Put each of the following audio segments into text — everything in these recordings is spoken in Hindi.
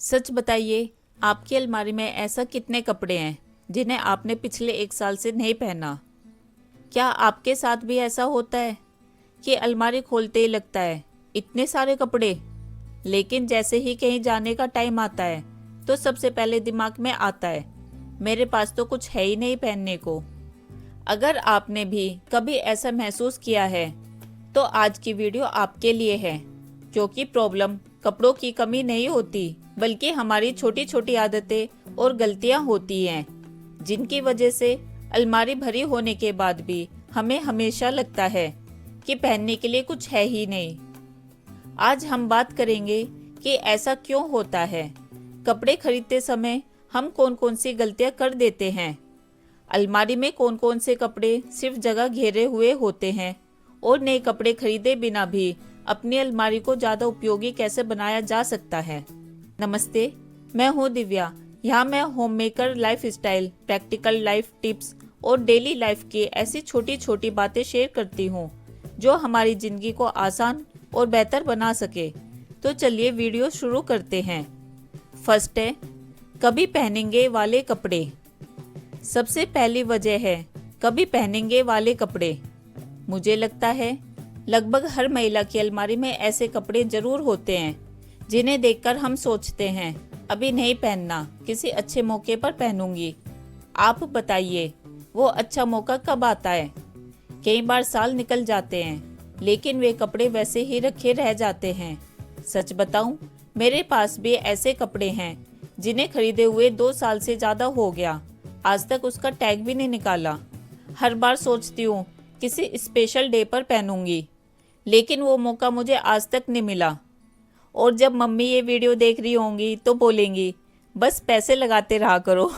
सच बताइए, आपकी अलमारी में ऐसा कितने कपड़े हैं जिन्हें आपने पिछले 1 साल से नहीं पहना? क्या आपके साथ भी ऐसा होता है कि अलमारी खोलते ही लगता है इतने सारे कपड़े, लेकिन जैसे ही कहीं जाने का टाइम आता है तो सबसे पहले दिमाग में आता है मेरे पास तो कुछ है ही नहीं पहनने को। अगर आपने भी कभी ऐसा महसूस किया है तो आज की वीडियो आपके लिए है, क्योंकि प्रॉब्लम कपड़ों की कमी नहीं होती बल्कि हमारी छोटी छोटी आदतें और गलतियां होती हैं, जिनकी वजह से अलमारी भरी होने के बाद भी हमें हमेशा लगता है कि पहनने के लिए कुछ है ही नहीं। आज हम बात करेंगे कि ऐसा क्यों होता है, कपड़े खरीदते समय हम कौन कौन सी गलतियां कर देते हैं, अलमारी में कौन कौन से कपड़े सिर्फ जगह घेरे हुए होते हैं और नए कपड़े खरीदे बिना भी अपनी अलमारी को ज़्यादा उपयोगी कैसे बनाया जा सकता है। नमस्ते, मैं हूँ दिव्या। यहाँ मैं home maker life style, practical life tips और डेली लाइफ की ऐसी छोटी छोटी बातें शेयर करती हूँ जो हमारी ज़िंदगी को आसान और बेहतर बना सके। तो चलिए वीडियो शुरू करते हैं। फर्स्ट है कभी पहनेंगे वाले कपड़े। सबसे पहली वजह है कभी पहनेंगे वाले कपड़े। मुझे लगता है लगभग हर महिला की अलमारी में ऐसे कपड़े जरूर होते हैं जिन्हें देखकर हम सोचते हैं अभी नहीं पहनना, किसी अच्छे मौके पर पहनूंगी। आप बताइए वो अच्छा मौका कब आता है? कई बार साल निकल जाते हैं लेकिन वे कपड़े वैसे ही रखे रह जाते हैं। सच बताऊं, मेरे पास भी ऐसे कपड़े हैं जिन्हें खरीदे हुए 2 साल से ज़्यादा हो गया, आज तक उसका टैग भी नहीं निकाला। हर बार सोचती हूँ किसी स्पेशल डे पर पहनूंगी, लेकिन वो मौका मुझे आज तक नहीं मिला। और जब मम्मी ये वीडियो देख रही होंगी तो बोलेंगी बस पैसे लगाते रहा करो।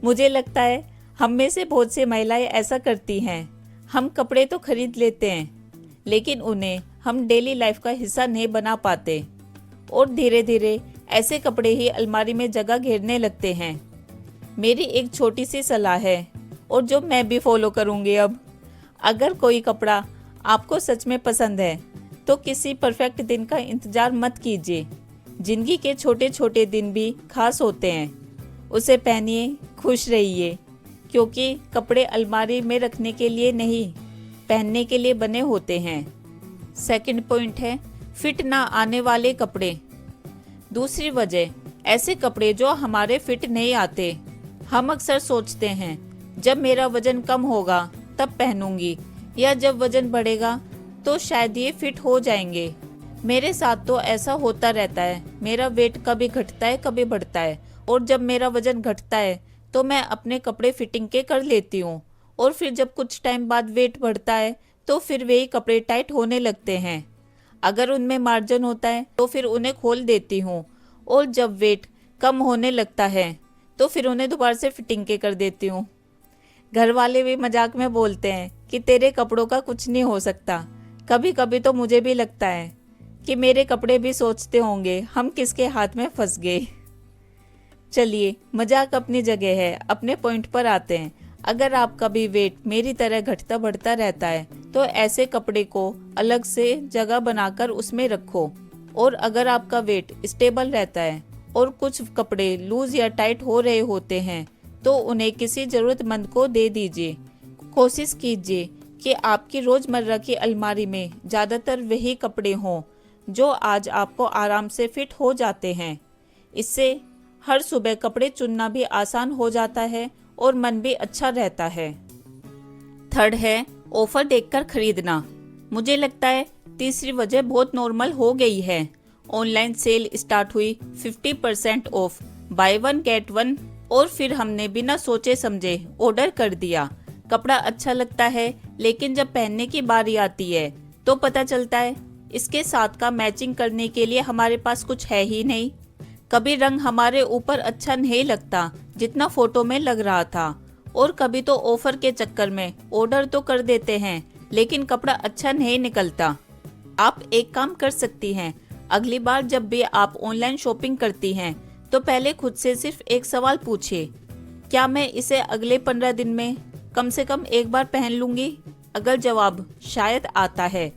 मुझे लगता है हम में से बहुत सी महिलाएं ऐसा करती हैं। हम कपड़े तो खरीद लेते हैं लेकिन उन्हें हम डेली लाइफ का हिस्सा नहीं बना पाते और धीरे धीरे ऐसे कपड़े ही अलमारी में जगह घेरने लगते हैं। मेरी एक छोटी सी सलाह है और जो मैं भी फॉलो करूँगी अब। अगर कोई कपड़ा आपको सच में पसंद है तो किसी परफेक्ट दिन का इंतज़ार मत कीजिए। जिंदगी के छोटे छोटे दिन भी खास होते हैं, उसे पहनिए, खुश रहिए, क्योंकि कपड़े अलमारी में रखने के लिए नहीं, पहनने के लिए बने होते हैं। सेकंड पॉइंट है फिट ना आने वाले कपड़े। दूसरी वजह ऐसे कपड़े जो हमारे फिट नहीं आते। हम अक्सर सोचते हैं जब मेरा वजन कम होगा तब पहनूंगी, या जब वजन बढ़ेगा तो शायद ये फिट हो जाएंगे। मेरे साथ तो ऐसा होता रहता है, मेरा वेट कभी घटता है कभी बढ़ता है, और जब मेरा वजन घटता है तो मैं अपने कपड़े फिटिंग के कर लेती हूँ, और फिर जब कुछ टाइम बाद वेट बढ़ता है तो फिर वही कपड़े टाइट होने लगते हैं। अगर उनमें मार्जिन होता है तो फिर उन्हें खोल देती हूँ, और जब वेट कम होने लगता है तो फिर उन्हें दोबारा से फिटिंग के कर देती हूँ। घर वाले भी मजाक में बोलते हैं कि तेरे कपड़ों का कुछ नहीं हो सकता। कभी कभी तो मुझे भी लगता है कि मेरे कपड़े भी सोचते होंगे हम किसके हाथ में फंस गए। चलिए, मजाक अपनी जगह है, अपने पॉइंट पर आते हैं। अगर आपका भी वेट मेरी तरह घटता बढ़ता रहता है तो ऐसे कपड़े को अलग से जगह बनाकर उसमें रखो, और अगर आपका वेट स्टेबल रहता है और कुछ कपड़े लूज या टाइट हो रहे होते हैं तो उन्हें किसी ज़रूरतमंद को दे दीजिए। कोशिश कीजिए कि आपकी रोज़मर्रा की अलमारी में ज़्यादातर वही कपड़े हों जो आज आपको आराम से फिट हो जाते हैं। इससे हर सुबह कपड़े चुनना भी आसान हो जाता है और मन भी अच्छा रहता है। थर्ड है ऑफर देखकर खरीदना। मुझे लगता है तीसरी वजह बहुत नॉर्मल हो गई है। ऑनलाइन सेल स्टार्ट हुई, 50% of, by one get one, और फिर हमने बिना सोचे समझे ऑर्डर कर दिया। कपड़ा अच्छा लगता है लेकिन जब पहनने की बारी आती है तो पता चलता है इसके साथ का मैचिंग करने के लिए हमारे पास कुछ है ही नहीं। कभी रंग हमारे ऊपर अच्छा नहीं लगता जितना फोटो में लग रहा था, और कभी तो ऑफर के चक्कर में ऑर्डर तो कर देते हैं लेकिन कपड़ा अच्छा नहीं निकलता। आप एक काम कर सकती हैं, अगली बार जब भी आप ऑनलाइन शॉपिंग करती हैं तो पहले खुद से सिर्फ एक सवाल पूछिए, क्या मैं इसे अगले 15 दिन में कम से कम एक बार पहन लूंगी? अगर जवाब शायद आता है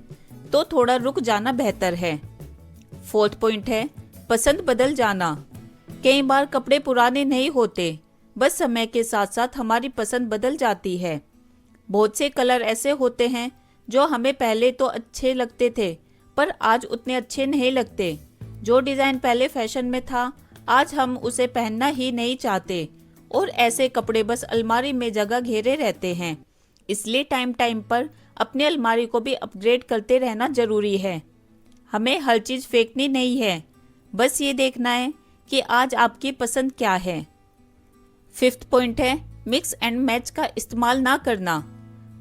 तो थोड़ा रुक जाना बेहतर है। फोर्थ पॉइंट है पसंद बदल जाना। कई बार कपड़े पुराने नहीं होते, बस समय के साथ साथ हमारी पसंद बदल जाती है। बहुत से कलर ऐसे होते हैं जो हमें पहले तो अच्छे लगते थे, पर आज उतने अच्छे नहीं लगते। जो डिज़ाइन पहले फैशन में था, आज हम उसे पहनना ही नहीं चाहते, और ऐसे कपड़े बस अलमारी में जगह घेरे रहते हैं। इसलिए टाइम टाइम पर अपनी अलमारी को भी अपग्रेड करते रहना जरूरी है। हमें हर चीज़ फेंकनी नहीं है, बस ये देखना है कि आज आपकी पसंद क्या है। 5th पॉइंट है मिक्स एंड मैच का इस्तेमाल ना करना।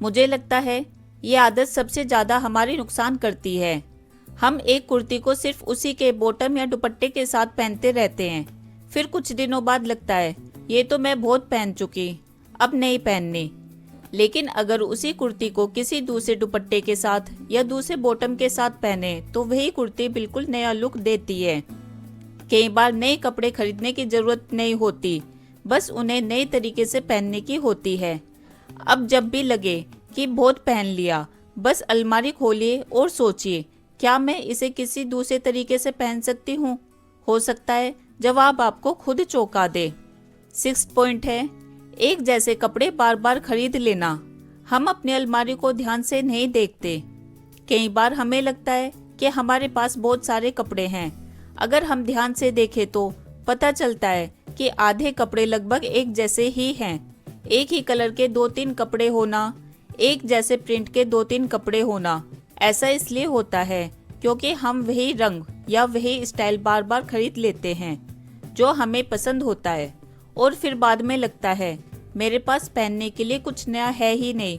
मुझे लगता है ये आदत सबसे ज़्यादा हमारी नुकसान करती है। हम एक कुर्ती को सिर्फ उसी के बॉटम या दुपट्टे के साथ पहनते रहते हैं, फिर कुछ दिनों बाद लगता है ये तो मैं बहुत पहन चुकी, अब नहीं पहननी। लेकिन अगर उसी कुर्ती को किसी दूसरे दुपट्टे के साथ या दूसरे बॉटम के साथ पहने तो वही कुर्ती बिल्कुल नया लुक देती है। कई बार नए कपड़े खरीदने की जरूरत नहीं होती, बस उन्हें नए तरीके से पहनने की होती है। अब जब भी लगे कि बहुत पहन लिया, बस अलमारी खोलिए और सोचिए, क्या मैं इसे किसी दूसरे तरीके से पहन सकती हूँ? हो सकता है जवाब आपको खुद चौंका दे। 6th पॉइंट है एक जैसे कपड़े बार बार खरीद लेना। हम अपनी अलमारी को ध्यान से नहीं देखते। कई बार हमें लगता है कि हमारे पास बहुत सारे कपड़े हैं। अगर हम ध्यान से देखें तो पता चलता है कि आधे कपड़े लगभग एक जैसे ही हैं। एक ही कलर के 2-3 कपड़े होना, एक जैसे प्रिंट के 2-3 कपड़े होना, ऐसा इसलिए होता है क्योंकि हम वही रंग या वही स्टाइल बार बार खरीद लेते हैं जो हमें पसंद होता है, और फिर बाद में लगता है मेरे पास पहनने के लिए कुछ नया है ही नहीं।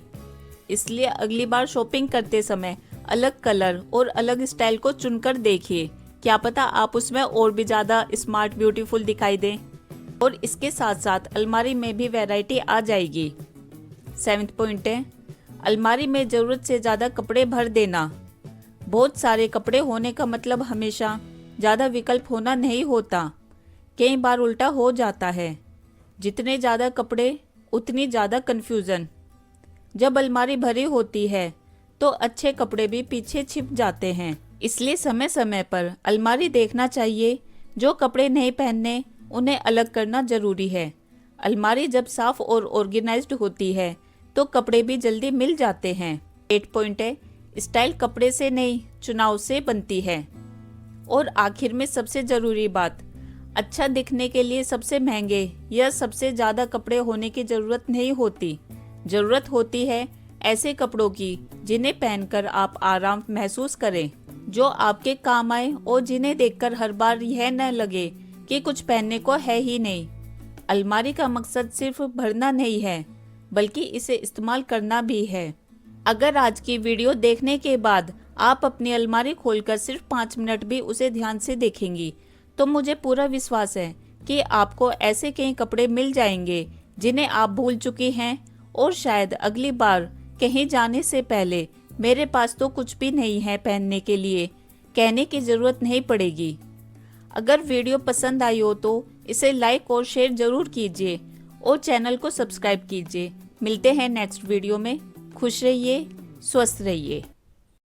इसलिए अगली बार शॉपिंग करते समय अलग कलर और अलग स्टाइल को चुनकर देखिए, क्या पता आप उसमें और भी ज़्यादा स्मार्ट ब्यूटीफुल दिखाई दें, और इसके साथ साथ अलमारी में भी वैरायटी आ जाएगी। 7th पॉइंट है अलमारी में ज़रूरत से ज़्यादा कपड़े भर देना। बहुत सारे कपड़े होने का मतलब हमेशा ज़्यादा विकल्प होना नहीं होता। कई बार उल्टा हो जाता है, जितने ज़्यादा कपड़े उतनी ज़्यादा कन्फ्यूज़न। जब अलमारी भरी होती है तो अच्छे कपड़े भी पीछे छिप जाते हैं। इसलिए समय समय पर अलमारी देखना चाहिए। जो कपड़े नहीं पहनने उन्हें अलग करना जरूरी है। अलमारी जब साफ और ऑर्गेनाइज्ड होती है तो कपड़े भी जल्दी मिल जाते हैं। 8 पॉइंट है स्टाइल कपड़े से नहीं, चुनाव से बनती है। और आखिर में सबसे ज़रूरी बात, अच्छा दिखने के लिए सबसे महंगे या सबसे ज़्यादा कपड़े होने की ज़रूरत नहीं होती। ज़रूरत होती है ऐसे कपड़ों की जिन्हें पहनकर आप आराम महसूस करें, जो आपके काम आए और जिन्हें देखकर हर बार यह न लगे कि कुछ पहनने को है ही नहीं। अलमारी का मकसद सिर्फ भरना नहीं है, बल्कि इसे इस्तेमाल करना भी है। अगर आज की वीडियो देखने के बाद आप अपनी अलमारी खोलकर सिर्फ 5 मिनट भी उसे ध्यान से देखेंगी तो मुझे पूरा विश्वास है कि आपको ऐसे कई कपड़े मिल जाएंगे जिन्हें आप भूल चुकी हैं, और शायद अगली बार कहीं जाने से पहले मेरे पास तो कुछ भी नहीं है पहनने के लिए कहने की ज़रूरत नहीं पड़ेगी। अगर वीडियो पसंद आई हो तो इसे लाइक और शेयर ज़रूर कीजिए और चैनल को सब्सक्राइब कीजिए। मिलते हैं नेक्स्ट वीडियो में। खुश रहिए, स्वस्थ रहिए।